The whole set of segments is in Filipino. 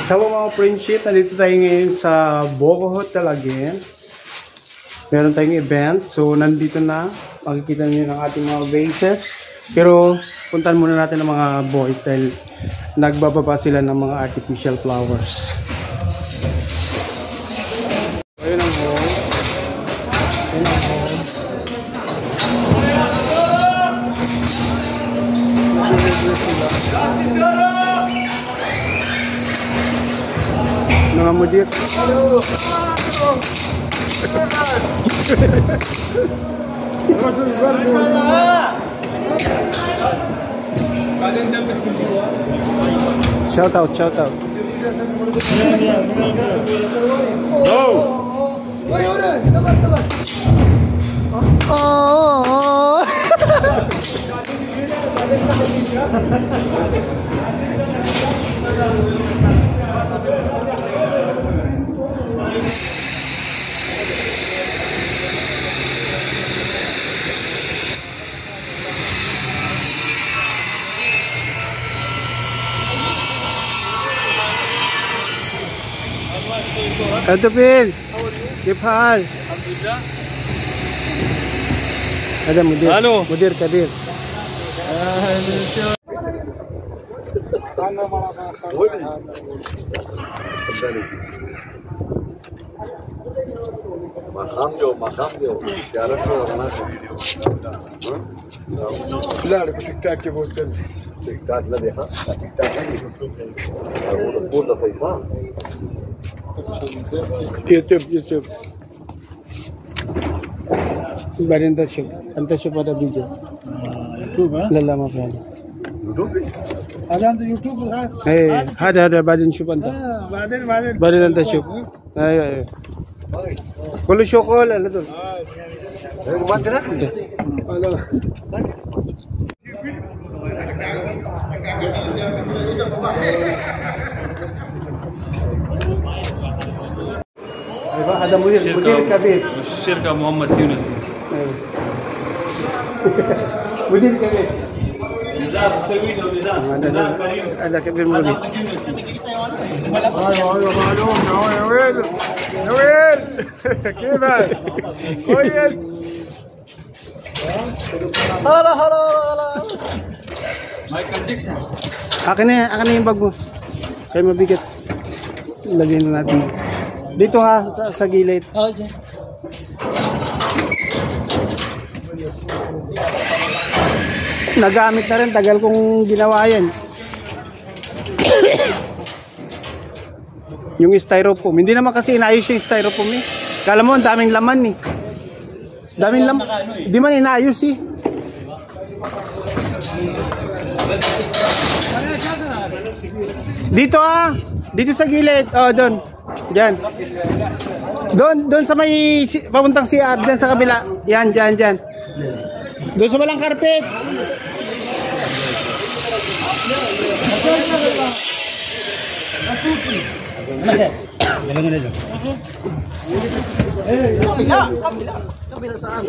Hello mga friendship, nandito tayo ngayon sa Bogo Hotel again. Meron tayong event, so nandito na, makikita niyo ng ating mga vases. Pero puntahan muna natin ang mga boys dahil nagbababa sila ng mga artificial flowers. Ayun ang hall. Ayun ang hall. Mga mudir. Shout out, shout out. Go. Ore, sabar, sabar. Oh. Antupin, Kipal. Alhamdulillah. Ada mudir. Halo. Mudir Kabir. Makam jo. Jalan ko na. Lalo ko TikTok ke post कर TikTok ला देखा TikTok है वो पूरा पैसा YouTube. Barin Antaship ada video. YouTube है? लल्ला mafia. YouTube पे? ada anta YouTube है? ada barin Ship anta. barin Antaship. Ayo. Kalau syokol ala tu. Mana? Halo. هذا مدير كبير الشركة محمد يونسي مدير كبير نزار مسوي له نزار هذا كبير مدير ايوه معلوم يا ويل كيفك كويس هلا مايكل جاكسون akin na yung bag mo kaya mabigat lagyan na natin dito ha sa gilid. Nagamit na rin, tagal kong ginawa yan. Yung styrofoam, hindi naman kasi inayos yung styrofoam eh. Kala mo, ang daming laman eh. Daming laman, di man inayos eh. Dito ah, dito sa gilid, oh doon. Diyan. Doon sa may papuntang CR, diyan sa kabila. Yan, diyan. Doon sa walang carpet. Kabila saan?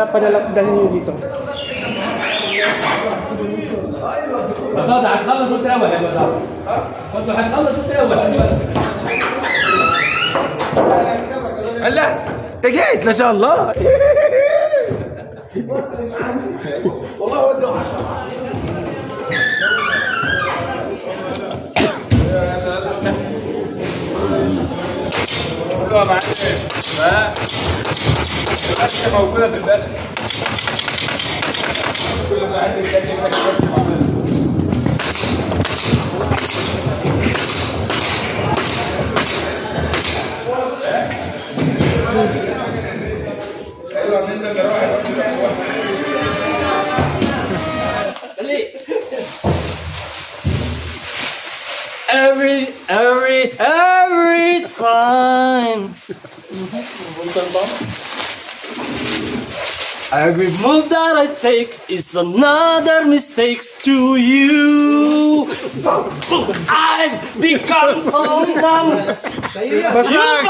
Padala niyo dito. بس هذا هتخلص وانت الاول يا باشا كنت هتخلص وانت الاول الله تجيت ما شاء الله والله وده 10 يا معلم موجودة في البلد كل ما عندك Every move that I take is another mistake to you. I've become so numb. Basag!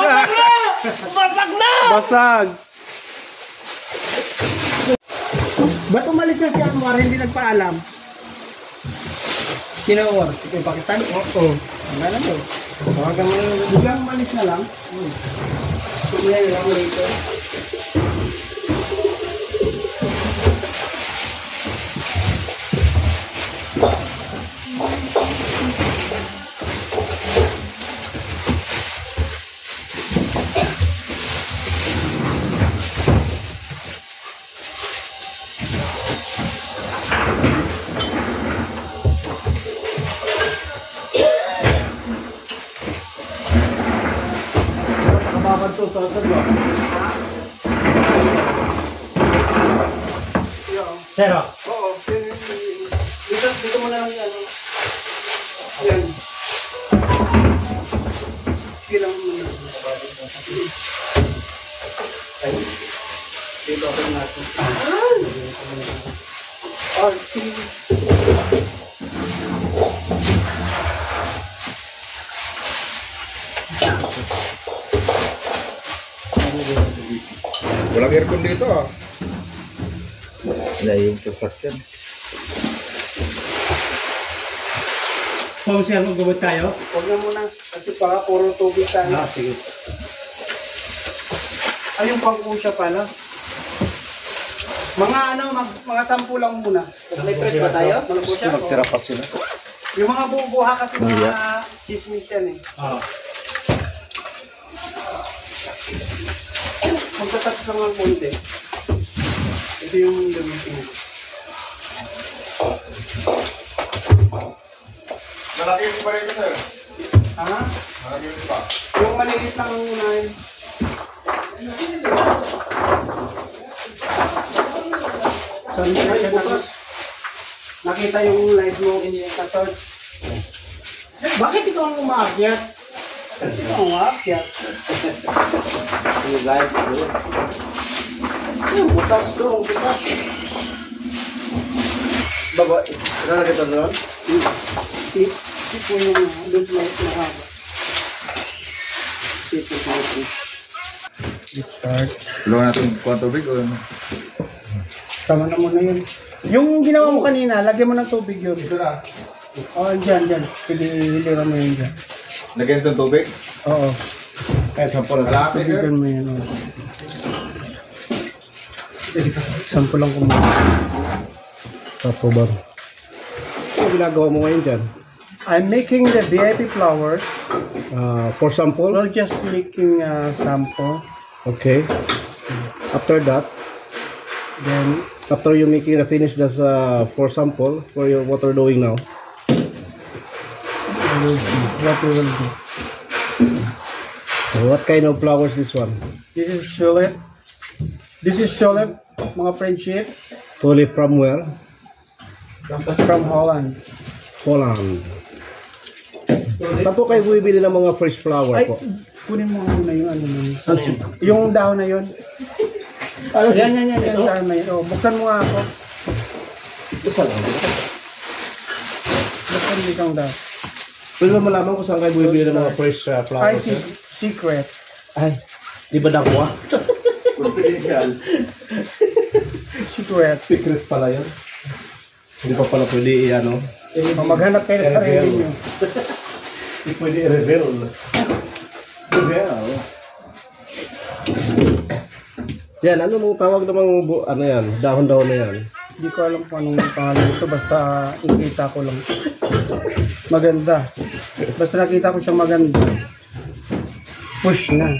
Basag na! Basag! Ba't umalis na si Anwar, hindi nagpaalam? Sino Anwar? Ito yung Pakistan? Oo. Wala na to. Tawagan mo na, biglang umalis na lang. Kaya yun ako rito. Sero. Oo. Dito mo na lang yan. Yan. Kilang mo na. Dito ako natin. Oh, sige. Walang aircon dito ah. Wala yung sasakyan. Kung siya magubot tayo? Huwag na muna. Kasi baka puro tubig tayo. Sige. Ay, yung pangkusya pala. Mga mga 10 lang muna. May press ba tayo? Mga kusya? Tira pa sila. Yung mga bubuha kasi mga chismis yan eh. Ah. Magtatapos lang ng konti. Ito yung gamitin ko. Malaki yung pa rin sir. Ha? Malaki yung pa. Yung maliit lang ang unahin. Sorry, siya nakita yung live mo sa torch. Bakit ikaw ang umaakyat? Kasi ikaw ang umaakyat. Yung live bro. Yung butas doon, butas. Baba, ilalagay ito doon? Tip po yung doon sa light na haba. Tip po yung let's start. Tulungan natin kuha tubig o ano? Tama na muna yun. Yung ginawa mo kanina, lagyan mo ng tubig yun. Ito na. Oo, dyan. Hiliran mo yun dyan. Lagyan ito ng tubig? Oo. Kaya sampo na. Kalahati sir? Tubigan mo yan. Oo. Sampo lang kung tapo ba? Ano ginagawa mo ngayon dyan? I'm making the VIP flowers. For sample? Well, just making sample. Okay. After that, then after you making the finish, that's for sample for what we're doing now. We'll see what we will do. What kind of flowers this one? This is tulip. This is tulip, mga friendship. Tulip from where? From Holland. Holland. Saan po kayo bumibili ng mga fresh flower po? Kunin mo muna yung ano mo. Yung dahon na yun. Yan. Yung dahon na yun. Oh, buksan mo nga ako. Buksan mo itong dahon. Pwede ba malaman kung saan kayo bumibili ng mga fresh flowers? Ay, secret. Ay, di ba nakuha? Secret. Secret pala yun. Hindi pa pala pwede ano. Maghanap kayo sa sarili nyo. Hindi pwede i-reveal. Yan, ano mong tawag namang ano yan? Dahon-dahon na yan. Hindi ko alam kung anong pangalan ito. Basta nakita ko lang. Maganda. Basta nakita ko siyang maganda. Push na.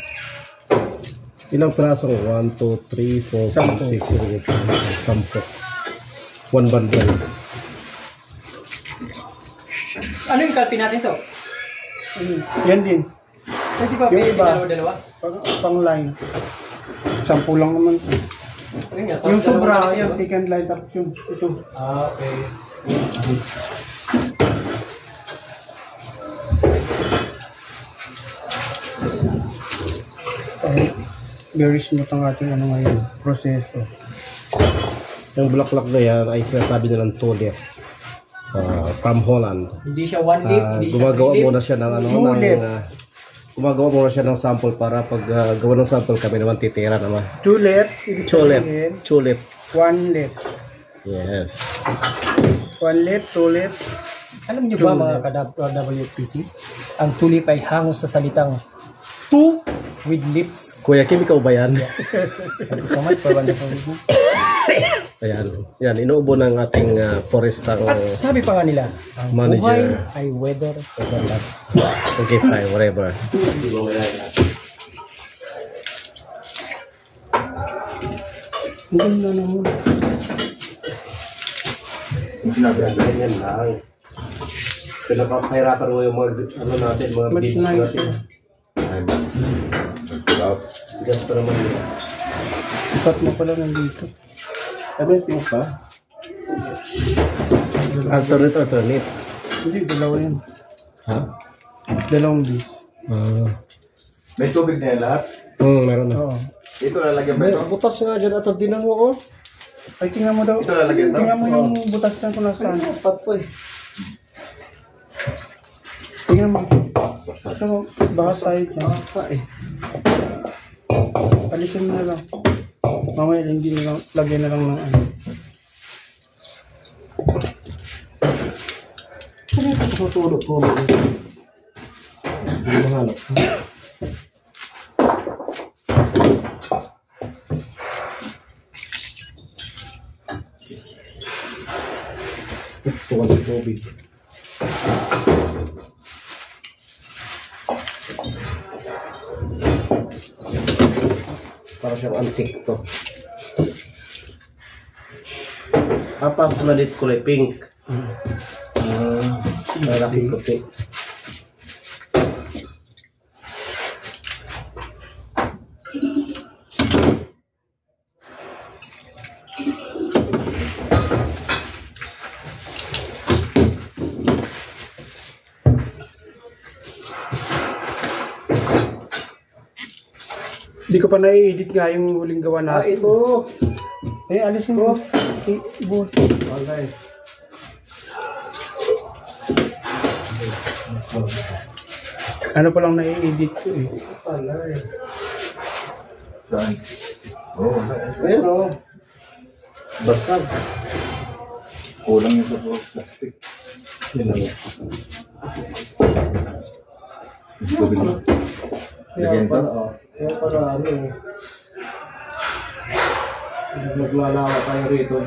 Ilang praso? 1, 2, 3, 4, 5, 6, 7, 8, 9, 10. 1 bundle. Ano yung kalpi natin to? Yan din. Pwede ba Yung iba. dalawa? Pang line. 10 lang naman. Ayun nga, Yung tapos sobra, dalawa natin, yung diba? second line tapos yung ito. Ah, okay. very smooth ang ating ano ngayon, proseso. Yung bulaklak na yan ay sinasabi nilang tulip. From Holland. Hindi siya one lip, hindi siya Gumagawa three lip. muna siya ng ano, Tulip. gumagawa muna siya ng sample para pag gawa ng sample kami naman titira naman. Tulip, Tulip. one lip. Yes. One lip, tulip. Alam niyo ba mga ka-WFPC, ang tulip ay hangos sa salitang two with lips. Kuya Kim, ikaw ba yan? Thank you so much for wonderful listening. Ayan. Yan, inuubo ng ating forestang At sabi pa nga nila, ang Manager. buhay ay weather over land. okay, fine, whatever. Ang ganda naman. Ganyan lang. Pinapahirapan mo yung mga, ano natin, mga Mas business nice natin. Just para naman yun. Ikat mo pala nandito. Sabi, tingin pa? Alternate. Hindi, dalawa yan. Ha? Dalawang bis. May tubig na yan lahat. Meron na. Oo. Ito lalagyan ba May ito? butas nga dyan at dinan mo, oh. Ay, tingnan mo daw. Ito lalagyan daw? Tingnan mo yung butas na kung nasaan. Apat po eh. Tingnan mo. Ito, baka tayo dyan. Palitin mo na lang. Mamaya hindi na lang, lagyan na lang ng ano. Ano ito tutulog ko? Hindi mahanap. Ito ang tubig. Para siyang antique to. Apas malit kulay pink. Malaki puti. Hindi ko pa na-edit nga yung huling gawa natin. Ito. Eh, alis mo. Buhos. Okay. Ano pa lang na-edit ko eh. Saan? Oo. Ayun o. Basag. Kulang yung sa plastic. Yun lang. Tubig na. Lagyan to? Kaya para ano eh. Maglalawa tayo rito.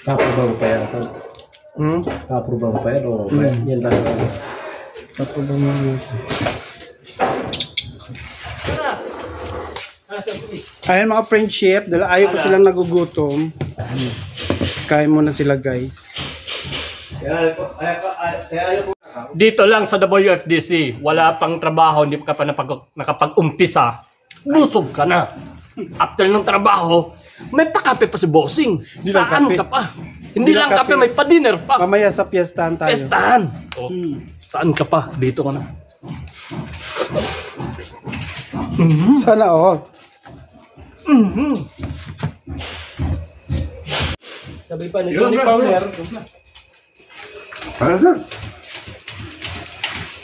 Approve ba yan? Approve ba yan? O yan talaga? Tapos ba mo yun? Ayan mga friendship, dahil ayaw ko silang nagugutom. Kain muna sila guys. Dito lang sa WFDC, wala pang trabaho, hindi ka pa nakapag-umpisa. Busog ka na. After ng trabaho, may pakape pa si bossing. Hindi lang Saan kape. ka pa? Hindi lang kape, may pa-dinner pa. Mamaya sa piyestahan tayo. Pestahan. Oh, saan ka pa? Dito ka na. Sana all. Sabi pa ni Johnny Fowler, Ano sir?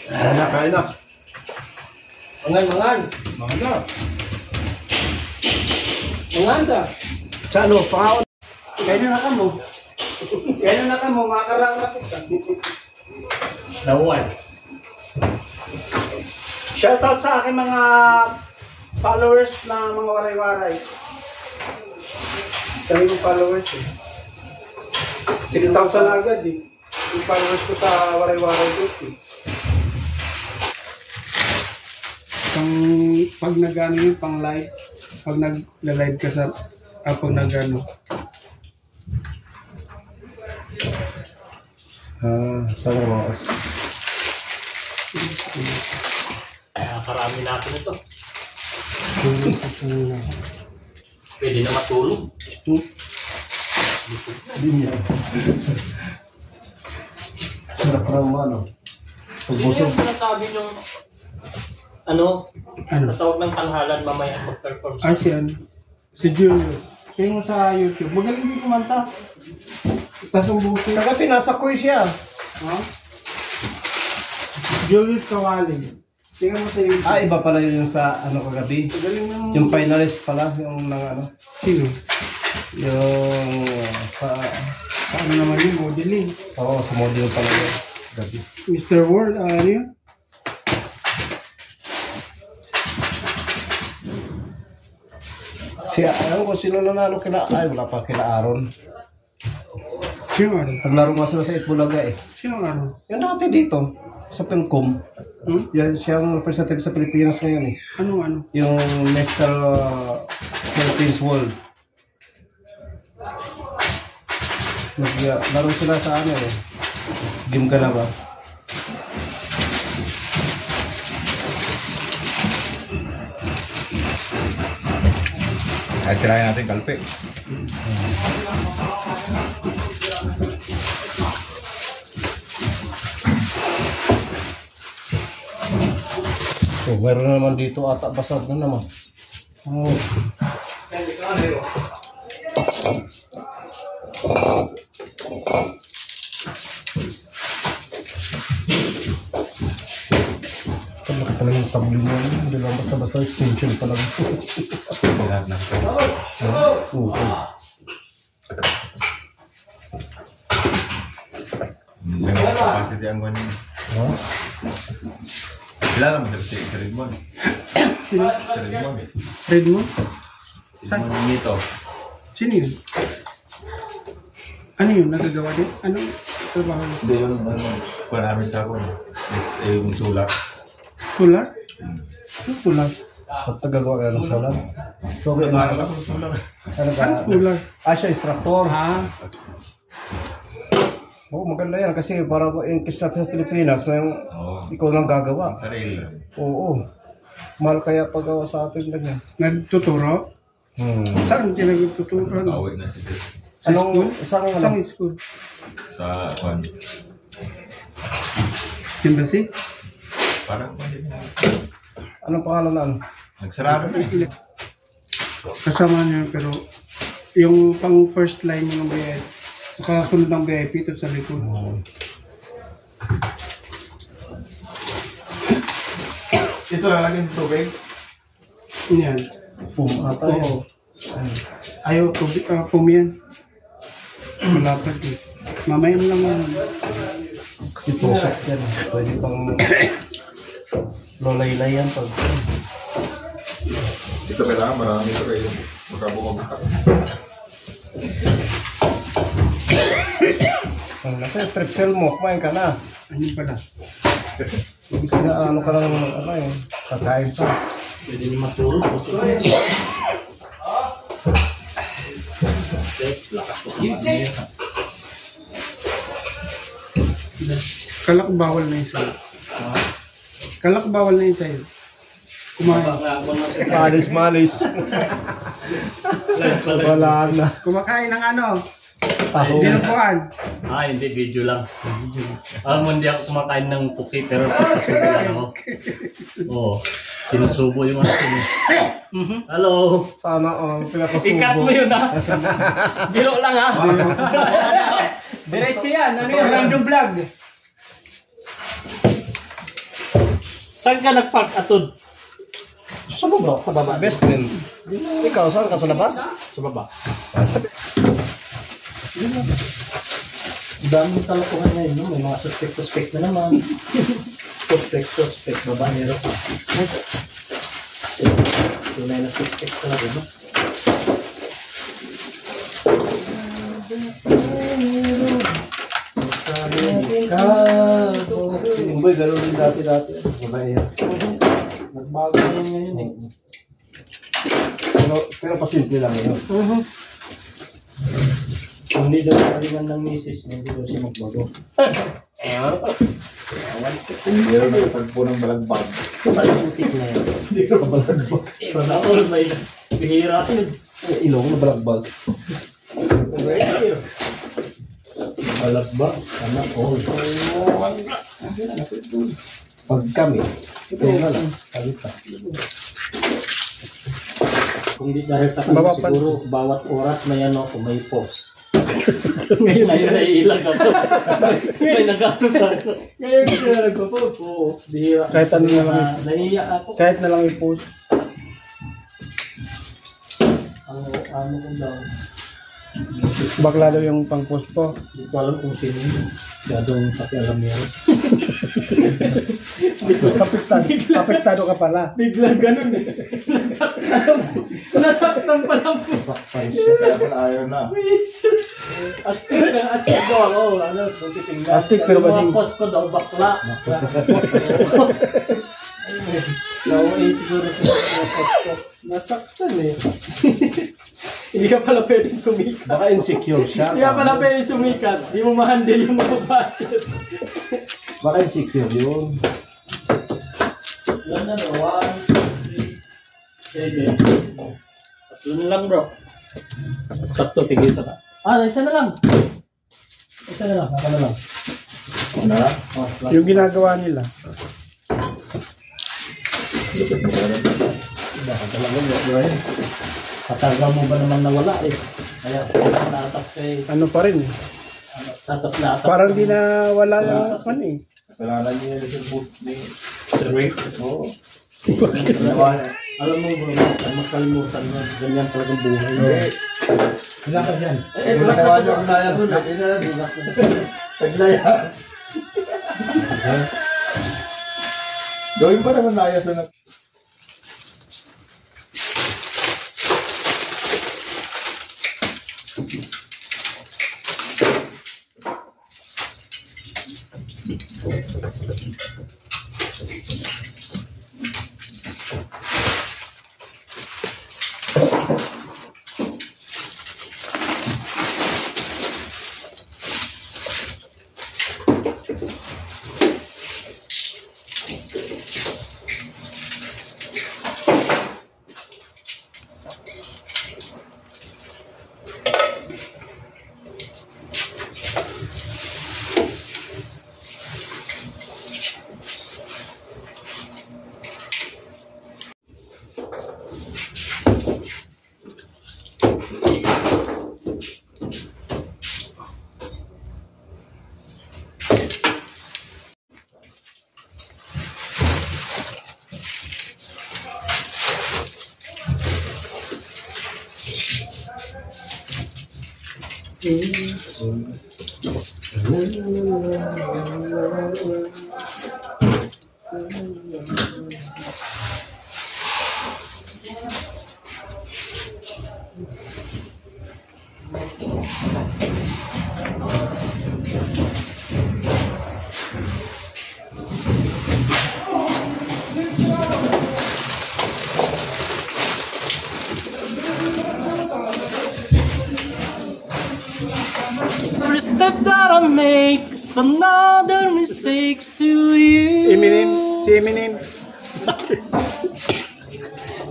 Kaya na. mangan. Mangan ka. Sa ano? Pangaon. Kaya na ka mo. Kaya na ka mo, makarang na kita. Nawan. Shoutout sa aking mga followers na mga waray-waray. Sabi ko followers eh. 6,000 agad eh. Yung followers ko sa waray-waray group eh. Pag nag-ano yun, pang live. Pag nag-live ka sa, pag nag-ano. Saan mo? Karami natin ito. Pwede na matulog. Sarap ng ano. Yun Pagbusog. yung sinasabi yung ano, Ano? natawag ng tanghalan mamaya mag-perform. Ah, si Junior. Kaya mo sa YouTube. Magaling din kumanta. Tapos ang buti. Taga pinasa ko siya. Ha? Julius Kawali. Tingnan mo sa YouTube. Ah, iba pala yun yung sa ano kagabi. Magaling ng... Yung finalist pala, yung nang ano. Sino? Yung sa... Ano naman yung modeling? Oo, sa model pala yun. Gabi. Mr. World, ano yun? Si ano kung sino nanalo kila... Ay, wala pa kila Aaron. Sino ano? Naglaro nga sila sa Itbulaga eh. Sino ano? Yung dati dito, sa Pilcom. Yan siyang representative sa Pilipinas ngayon eh. Ano? Yung Mr. Philippines World. Naglaro sila sa ano eh. Game ka na ba? Ay, tirayan natin kalpe. So, meron na naman dito ata basag na naman. Oh. Laki pala yung tabli mo. Hindi lang basta-basta extension pa lang. Lahat na. Oo. May mga capacity ang ganyan. Ha? Kilala mo si Redmond. Sino? Si Redmond eh. Redmond? Redmond nito. Sino yun? Ano yun? Nagagawa din? Ano? Trabaho niya? Hindi yun, ano, kuha namin sa ako. Yung sulat. Solar? Ano solar? Ba't nagagawa ka ng solar? So, Wala ano lang ako sulat. Ano solar? siya, instructor. Ah, Oo, maganda yan kasi para in case na sa Pilipinas, may Oo. ikaw lang gagawa. Sarili. Oo. Mahal kaya paggawa sa atin ganyan. nagtuturo? Saan siya nagtuturo? Awit na siya Sa Anong, school? isang ano? Saan school? sa kwan. Embassy? Parang kwan din. Anong pangalan na ano? Nagsarado na eh. Kasama niya pero yung pang first line ng VIP, saka sunod ng VIP ito sa likod. Ito lalagyan ng tubig. Yan. Ata yan. Oo. Ayaw, pumiyan. Malapad eh. Mamayan lang yan. Itusok yan. Pwede pang lolay-lay yan pag... Ito kailangan marami ito kayo. Magkabuong ka. Nasa strip cell mo, kumain ka na. Ano pala? Gusto na ano ka lang ano eh. Kakain pa. Pwede niyo matulog. Kalak bawal na yung sa'yo. Kalak bawal na yung sa'yo. Kumain. Malis. Wala na. Kumakain ng ano? Taho. Dinupuan. Hindi, video lang. Alam mo, hindi ako kumakain ng puki, pero papasubo lang ako. Oo, sinusubo yung aso mo. Hello. Sana pinapasubo. Ikat mo yun, ha? Biro lang, ha? Diretso yan. Ano yun? Random vlog. Saan ka nagpark, Atod? Sa baba. Sa baba. Best friend. Ikaw, saan ka sa labas? Sa baba. Daming kalokohan ngayon, no? May mga suspect na naman. Suspect. Babaero pa. Tunay na suspect talaga, no? Boy, gano'n din dati. Babae yan. Nagbago na yan ngayon, eh. Pero pasimple lang yun. Hindi daw karingan ng misis, hindi daw siya magbago. Meron na tagpo ng balagbag. Palamutik na yan. Hindi ka balagbag. Sana all may bihira yun. Ilong na balagbag. Balat ba? Sana all. Pag kami, ito na lang. Kalita. Kung di dahil sa kanya, siguro bawat oras may ano, kung may pause. Ngayon naiilang ako. May nag-ano sa akin. Ngayon kasi na nagpo-post. Oo, bihira. Kahit ano na lang. Naiiyak ako. Kahit na lang i-post. Ano kung daw. Bakla daw yung pang-post ko. Hindi ko alam kung sino yun. Gagawin pakialam niya. Apektado ka pala. Bigla ganun eh. Nasaktan pa lang po. Sakpan siya. Kaya pala ayaw na. Astig daw ako. Ano, kung titingnan. Astig, pero ba Yung din- mga post ko daw, bakla. Nauwi siguro sa mga post ko. Nasaktan eh. Hindi ka pala pwede sumikat. Baka insecure siya. Hindi ka pala pwede sumikat. Hindi mo ma-handle yung mga basket. Baka insecure yun. Yan na, 1, 3, 7. Tatlo na lang, bro. Sakto, tigil ka. Isa na lang. Isa na lang, ako na lang. Ano na? Oh, last. Yung ginagawa nila. Baka talaga, bro. Katagal mo ba naman nawala eh. Kaya, natap kay... Ano pa rin eh. Natap. Parang di na wala yung ano eh. Kasalanan niya yung boot ni Sir Rick. Oo. Alam mo bro, makalimutan mo. Ganyan talagang buhay. Wala ka dyan. Yung nagawa niyo ang naya doon. Hindi na lang. Taglayas. Gawin pa naman naya doon. Every step that I make is another mistake to you. Eminem, si Eminem.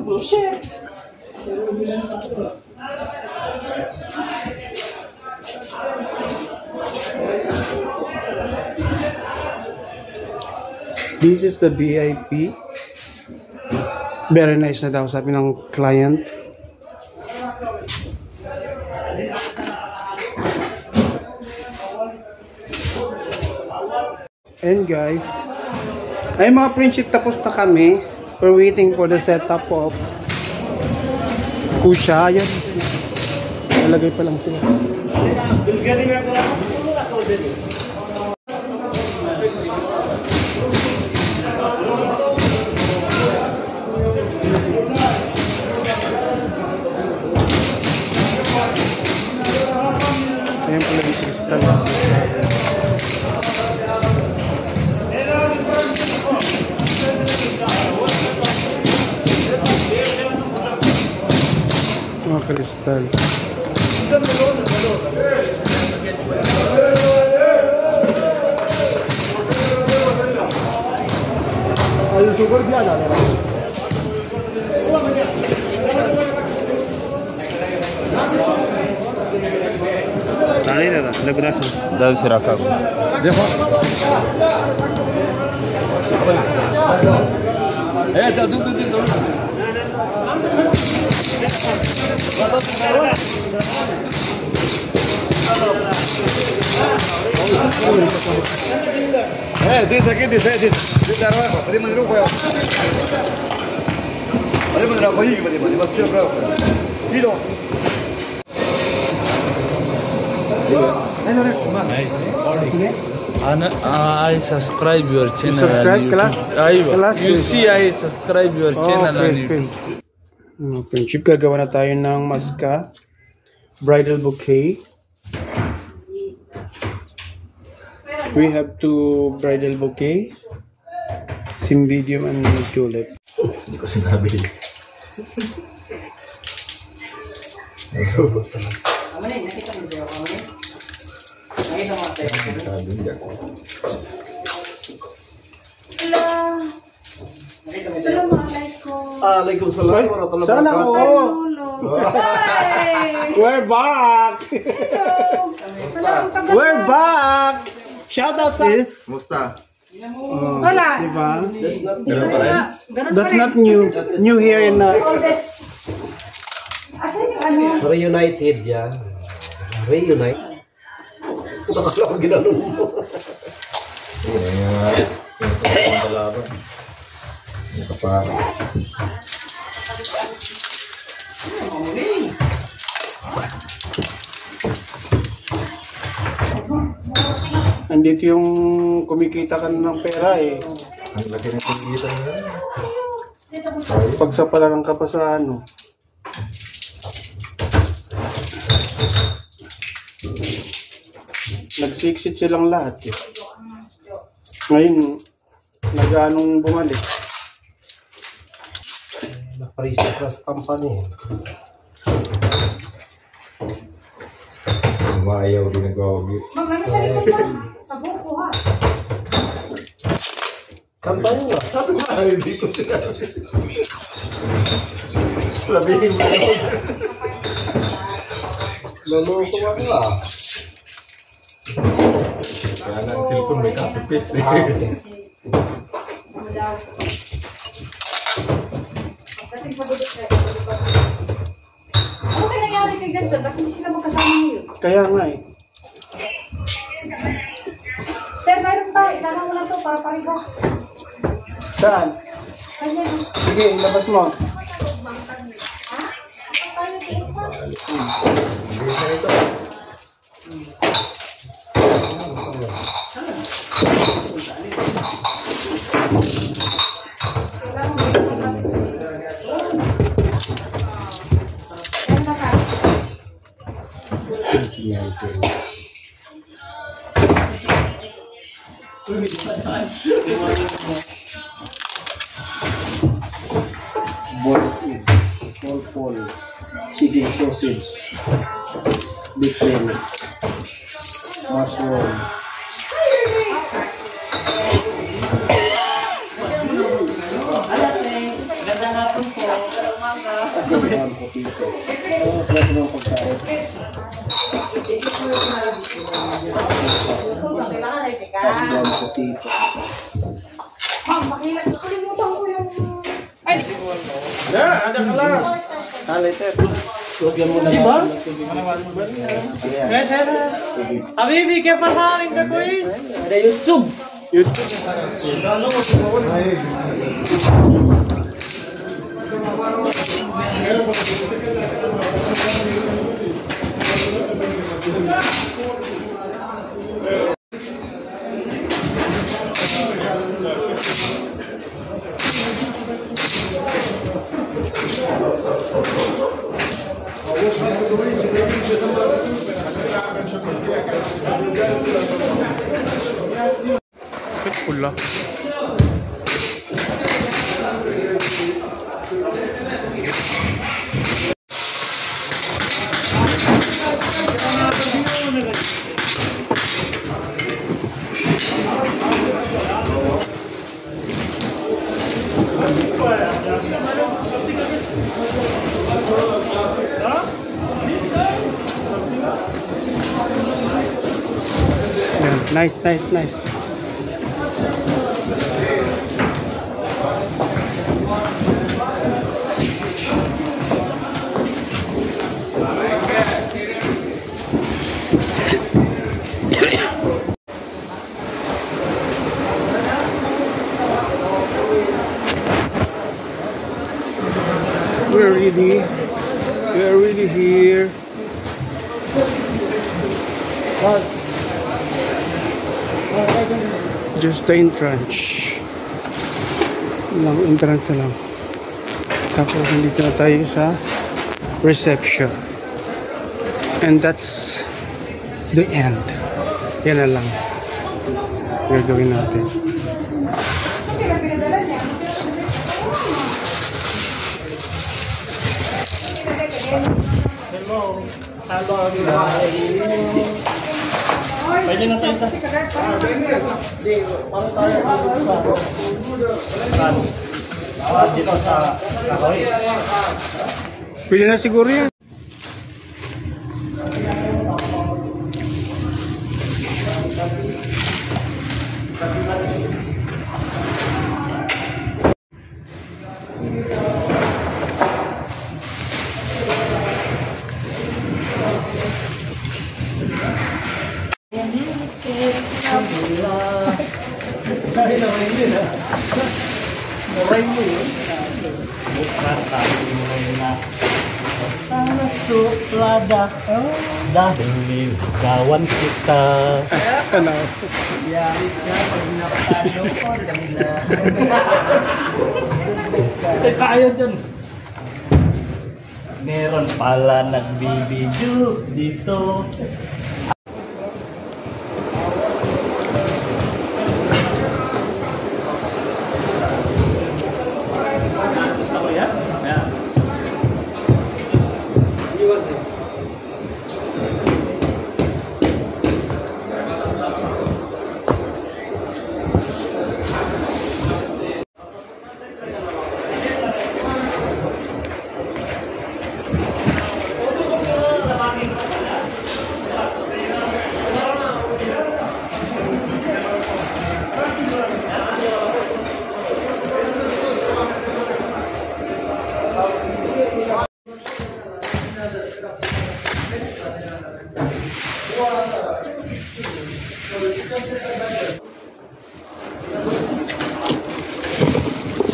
Bullshit. This is the VIP. Very nice na daw sabi ng client. And guys, ay mga friendship, tapos na kami. We're waiting for the setup of Kusha. Yan. Nalagay pa lang sila. Ayan pala yung crystal. Mga kristal. YouTuber भी आ जाने वाला Dale, dale, gracias. Dale siraka. I subscribe your channel subscribe, on class? YouTube. Class, You please. see, I subscribe your channel on YouTube. Friendship, gagawa na tayo ng maska. Bridal bouquet. We have two bridal bouquet. Cymbidium and tulip. Hindi ko sinabi. Waalaikumsalam warahmatullahi Sana wabarakatuh. We're back! We're back! Shout out sis! Musta? Wala! Diba? Ganun pa rin? That's not new. New here in Reunited yan. Reunite. Nakakala ko ginanong mo. Yan yung kalaban. Yung kapara. Andito yung kumikita ka ng pera eh. Ang laki ng pagkita nila. Pagsapalaran ka pa sa ano. Nagsiksit silang lahat eh. Ngayon, nag-anong bumalik. Na-prices na sa company. Umayaw ginagawa. Sa buko ha. Company nga. Sabi ko, hindi ko sinabi. Sabihin mo. Luloko mo ka. Kaya nga ang cellphone may copy-paste. Ano kaya nangyari kay Ganson? Bakit hindi sila magkasama ngayon? Kaya nga eh. Sir, mayroon tayo. Isama mo lang to para pareho. Saan? Kanya no? Sige, ilabas mo. Ball, chicken sausage, beef mushroom. Nakalimutan ko yung... Ay, Ada kelas. Kaliter. Lagyan mo na Diba? Habibi, kaya pasarin ka ko is. Ada YouTube. YouTube. Pula. Ayan. Nice, nice, nice. We're really here. Just the entrance. Lang entrance na lang. Tapos nandito na tayo sa reception. And that's the end. Yan na lang. Gagawin natin. Hello. Pwede na tayo sa... Dito sa kahoy. Pwede na siguro yan. Sana suplada dahil ligawan kita. Sana. Yari ka pag nakatalo ko, jamila. Kaya dyan. Meron pala nagbibidyo dito.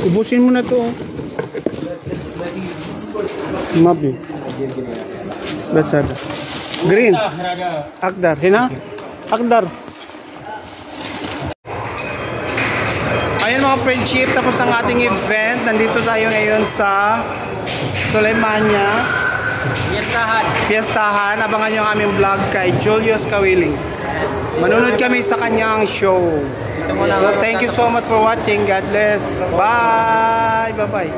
Ubusin mo na to. Mabi. Besar. Green. Akdar. Hina? Akdar. Ayan mga friendship, tapos ang ating event. Nandito tayo ngayon sa Suleimania. Fiestahan. Abangan nyo ang aming vlog kay Julius Kawiling. Manunod kami sa kanyang show. So thank you so much for watching. God bless. Bye. Bye-bye.